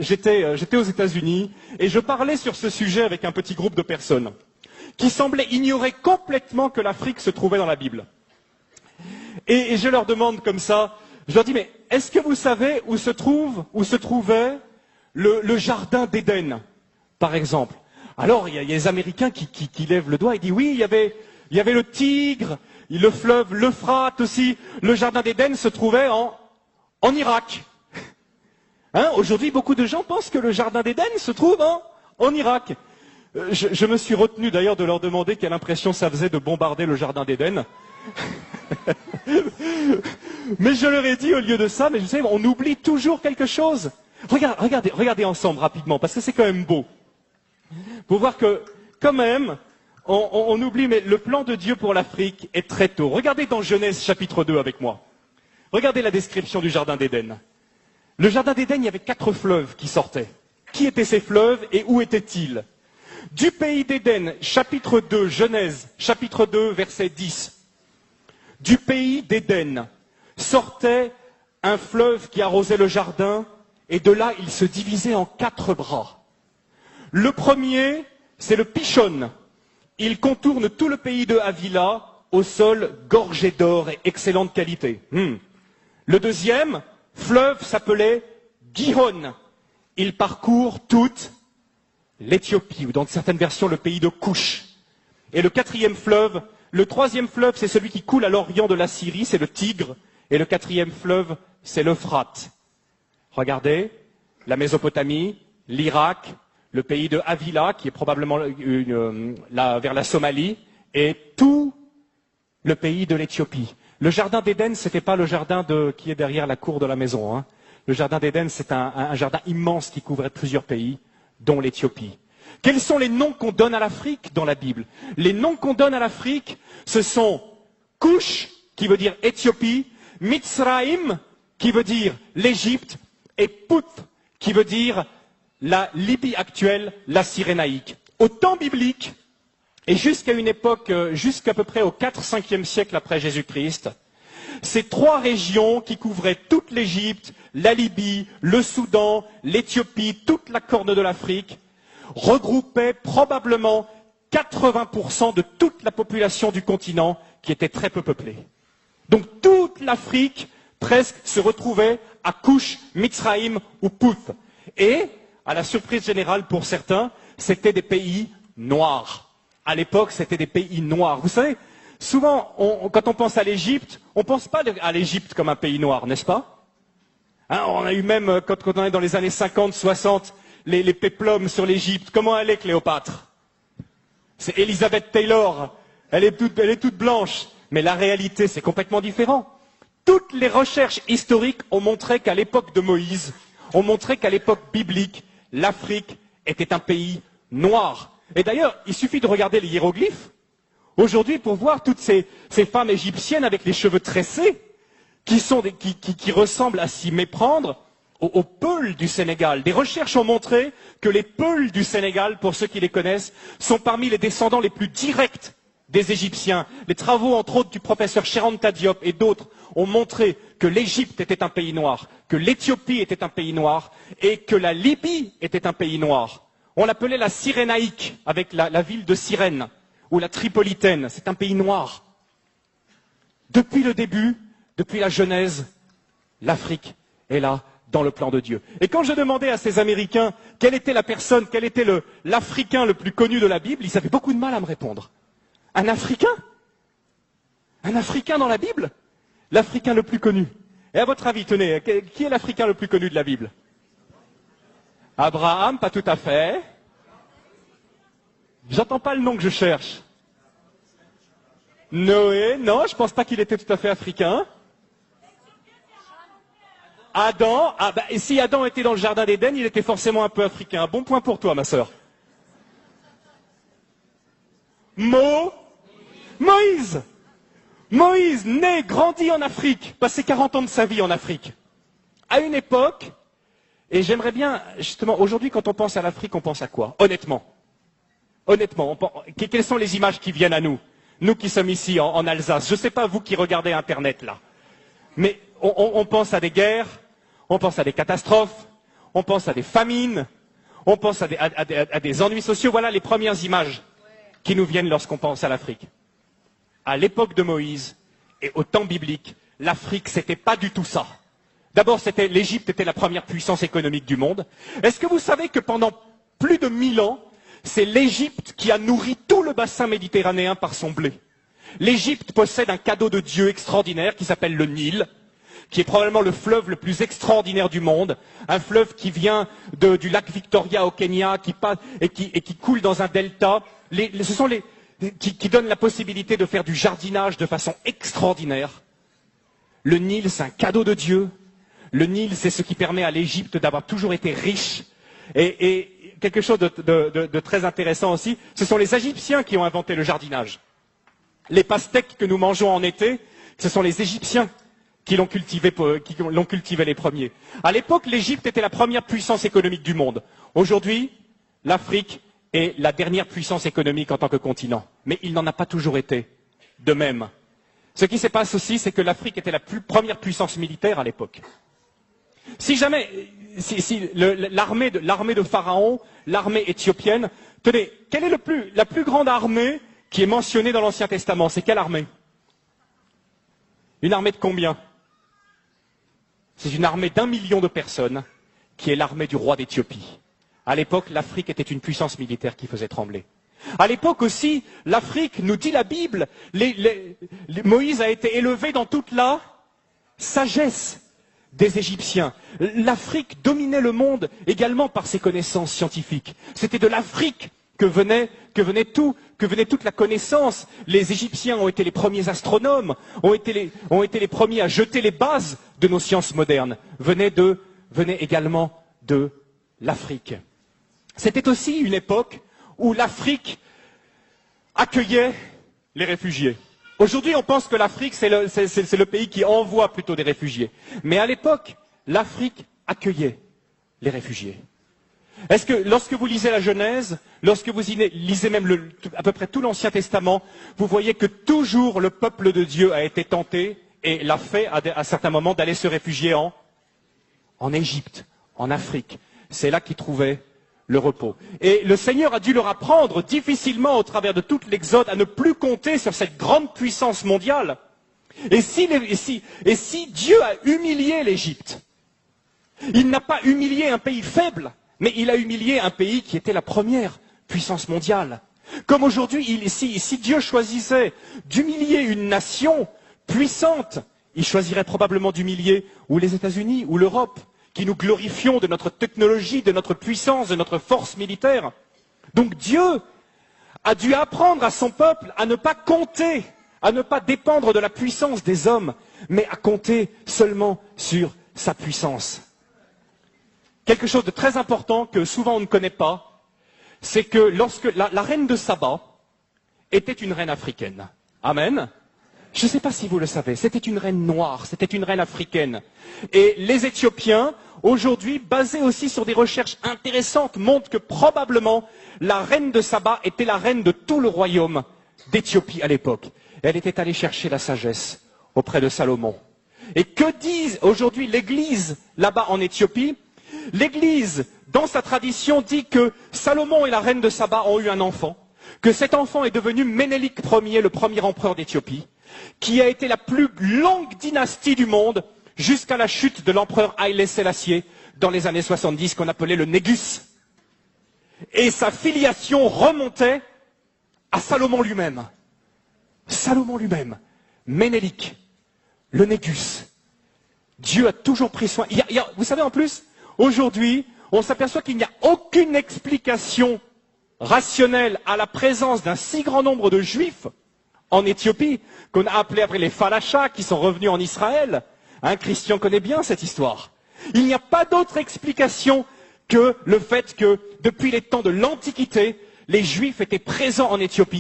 j'étais aux États-Unis et je parlais sur ce sujet avec un petit groupe de personnes qui semblaient ignorer complètement que l'Afrique se trouvait dans la Bible. Et je leur demande comme ça, je leur dis, mais est-ce que vous savez où se trouvait le jardin d'Éden, par exemple? Alors, il y a les Américains qui lèvent le doigt et disent, oui, il y avait le Tigre, le fleuve, l'Euphrate aussi. Le jardin d'Éden se trouvait en Irak. Hein, aujourd'hui, beaucoup de gens pensent que le jardin d'Éden se trouve en Irak. Je me suis retenu d'ailleurs de leur demander quelle impression ça faisait de bombarder le jardin d'Éden. Mais je leur ai dit au lieu de ça, mais vous savez, on oublie toujours quelque chose. Regardez ensemble rapidement, parce que c'est quand même beau. Pour voir que, quand même, on oublie, mais le plan de Dieu pour l'Afrique est très tôt. Regardez dans Genèse chapitre 2 avec moi. Regardez la description du jardin d'Éden. Le jardin d'Éden, il y avait 4 fleuves qui sortaient. Qui étaient ces fleuves et où étaient-ils? Du pays d'Éden, chapitre 2, Genèse, chapitre 2, verset 10. Du pays d'Éden sortait un fleuve qui arrosait le jardin, et de là, il se divisait en 4 bras. Le premier, c'est le Pishon. Il contourne tout le pays de Havila, au sol gorgé d'or et excellente qualité. Le deuxième fleuve s'appelait Gihon. Il parcourt toute l'Éthiopie, ou dans certaines versions, le pays de Couche. Et le troisième fleuve, c'est celui qui coule à l'orient de la Syrie, c'est le Tigre. Et le 4e fleuve, c'est l'Euphrate. Regardez, la Mésopotamie, l'Irak, le pays de Havila, qui est probablement vers la Somalie, et tout le pays de l'Éthiopie. Le jardin d'Éden, ce n'était pas le jardin qui est derrière la cour de la maison. Hein. Le jardin d'Éden, c'est un jardin immense qui couvrait plusieurs pays, dont l'Éthiopie. Quels sont les noms qu'on donne à l'Afrique dans la Bible? Les noms qu'on donne à l'Afrique, ce sont Couche, qui veut dire Éthiopie, Mitzraïm, qui veut dire l'Égypte, et Put, qui veut dire la Libye actuelle, la Cyrénaïque. Au temps biblique, et jusqu'à une époque, jusqu'à peu près au 4-5e siècle après Jésus-Christ, ces 3 régions qui couvraient toute l'Égypte, la Libye, le Soudan, l'Éthiopie, toute la corne de l'Afrique, regroupaient probablement 80% de toute la population du continent qui était très peu peuplée. Donc toute l'Afrique, presque, se retrouvait à Couche, Mitzraïm ou Put. Et, à la surprise générale pour certains, c'était des pays noirs. À l'époque, c'était des pays noirs. Vous savez, souvent, quand on pense à l'Égypte, on ne pense pas à l'Égypte comme un pays noir, n'est-ce pas? Hein, on a eu même, quand on est dans les années 50, 60, les péplums sur l'Égypte. Comment elle est, Cléopâtre? C'est Elizabeth Taylor. Elle est toute blanche. Mais la réalité, c'est complètement différent. Toutes les recherches historiques ont montré qu'à l'époque de Moïse, ont montré qu'à l'époque biblique, l'Afrique était un pays noir. Et d'ailleurs, il suffit de regarder les hiéroglyphes aujourd'hui pour voir toutes ces femmes égyptiennes avec les cheveux tressés qui ressemblent à s'y méprendre aux Peuls du Sénégal. Des recherches ont montré que les Peuls du Sénégal, pour ceux qui les connaissent, sont parmi les descendants les plus directs des Égyptiens. Les travaux, entre autres, du professeur Cheranta Diop et d'autres ont montré que l'Égypte était un pays noir, que l'Éthiopie était un pays noir et que la Libye était un pays noir. On l'appelait la Cyrénaïque, avec la ville de Cyrène, ou la Tripolitaine. C'est un pays noir. Depuis le début, depuis la Genèse, l'Afrique est là, dans le plan de Dieu. Et quand je demandais à ces Américains quelle était la personne, quel était l'Africain le plus connu de la Bible, ils avaient beaucoup de mal à me répondre. Un Africain? Un Africain dans la Bible? L'Africain le plus connu. Et à votre avis, tenez, qui est l'Africain le plus connu de la Bible? Abraham, pas tout à fait. J'entends pas le nom que je cherche. Noé, non, je pense pas qu'il était tout à fait africain. Adam, et si Adam était dans le jardin d'Éden, il était forcément un peu africain. Bon point pour toi, ma sœur. Moïse. Moïse, né, grandi en Afrique, passé 40 ans de sa vie en Afrique. À une époque, et j'aimerais bien, justement, aujourd'hui, quand on pense à l'Afrique, on pense à quoi? Honnêtement, quelles sont les images qui viennent à nous? Nous qui sommes ici, en Alsace. Je ne sais pas, vous qui regardez Internet, là. Mais on pense à des guerres, on pense à des catastrophes, on pense à des famines, on pense à des ennuis sociaux. Voilà les premières images qui nous viennent lorsqu'on pense à l'Afrique. À l'époque de Moïse et au temps biblique, l'Afrique, c'était pas du tout ça. D'abord, l'Égypte était la première puissance économique du monde. Est-ce que vous savez que pendant plus de 1000 ans, c'est l'Égypte qui a nourri tout le bassin méditerranéen par son blé? L'Égypte possède un cadeau de Dieu extraordinaire qui s'appelle le Nil, qui est probablement le fleuve le plus extraordinaire du monde, un fleuve qui vient du lac Victoria au Kenya, qui coule dans un delta. Qui donne la possibilité de faire du jardinage de façon extraordinaire. Le Nil, c'est un cadeau de Dieu. Le Nil, c'est ce qui permet à l'Égypte d'avoir toujours été riche. Et quelque chose de très intéressant aussi, ce sont les Égyptiens qui ont inventé le jardinage. Les pastèques que nous mangeons en été, ce sont les Égyptiens qui l'ont cultivé les premiers. À l'époque, l'Égypte était la première puissance économique du monde. Aujourd'hui, l'Afrique est la dernière puissance économique en tant que continent. Mais il n'en a pas toujours été de même. Ce qui se passe aussi, c'est que l'Afrique était la première puissance militaire à l'époque. Si l'armée de Pharaon, l'armée éthiopienne, tenez, quelle est la plus grande armée qui est mentionnée dans l'Ancien Testament? C'est quelle armée? Une armée de combien? C'est une armée d'1 million de personnes qui est l'armée du roi d'Éthiopie. À l'époque, l'Afrique était une puissance militaire qui faisait trembler. À l'époque aussi, l'Afrique, nous dit la Bible, Moïse a été élevé dans toute la sagesse des Égyptiens. L'Afrique dominait le monde également par ses connaissances scientifiques. C'était de l'Afrique que venait toute la connaissance. Les Égyptiens ont été les premiers astronomes, ont été les premiers à jeter les bases de nos sciences modernes. Venait également de l'Afrique. C'était aussi une époque où l'Afrique accueillait les réfugiés. Aujourd'hui, on pense que l'Afrique, c'est le pays qui envoie plutôt des réfugiés. Mais à l'époque, l'Afrique accueillait les réfugiés. Est-ce que lorsque vous lisez la Genèse, lorsque vous lisez même à peu près tout l'Ancien Testament, vous voyez que toujours le peuple de Dieu a été tenté et l'a fait à certains moments d'aller se réfugier en Égypte, en Afrique. C'est là qu'ils trouvaient le repos. Et le Seigneur a dû leur apprendre difficilement au travers de toute l'Exode à ne plus compter sur cette grande puissance mondiale. Et si Dieu a humilié l'Égypte, il n'a pas humilié un pays faible, mais il a humilié un pays qui était la première puissance mondiale. Comme aujourd'hui, si Dieu choisissait d'humilier une nation puissante, il choisirait probablement d'humilier ou les États-Unis ou l'Europe, qui nous glorifions de notre technologie, de notre puissance, de notre force militaire. Donc Dieu a dû apprendre à son peuple à ne pas compter, à ne pas dépendre de la puissance des hommes, mais à compter seulement sur sa puissance. Quelque chose de très important que souvent on ne connaît pas, c'est que lorsque la reine de Saba était une reine africaine. Amen. Je ne sais pas si vous le savez, c'était une reine noire, c'était une reine africaine. Et les Éthiopiens, aujourd'hui, basés aussi sur des recherches intéressantes, montrent que probablement la reine de Saba était la reine de tout le royaume d'Éthiopie à l'époque. Elle était allée chercher la sagesse auprès de Salomon. Et que dit aujourd'hui l'Église là-bas en Éthiopie? L'Église, dans sa tradition, dit que Salomon et la reine de Saba ont eu un enfant, que cet enfant est devenu Ménélik Ier, le premier empereur d'Éthiopie, qui a été la plus longue dynastie du monde jusqu'à la chute de l'empereur Haïlé Sélassié dans les années 70, qu'on appelait le Négus. Et sa filiation remontait à Salomon lui-même. Salomon lui-même, Ménélik, le Négus. Dieu a toujours pris soin. Vous savez, en plus, aujourd'hui, on s'aperçoit qu'il n'y a aucune explication rationnelle à la présence d'un si grand nombre de Juifs en Éthiopie, qu'on a appelé après les Falachas, qui sont revenus en Israël. Christian connaît bien cette histoire. Il n'y a pas d'autre explication que le fait que, depuis les temps de l'Antiquité, les Juifs étaient présents en Éthiopie.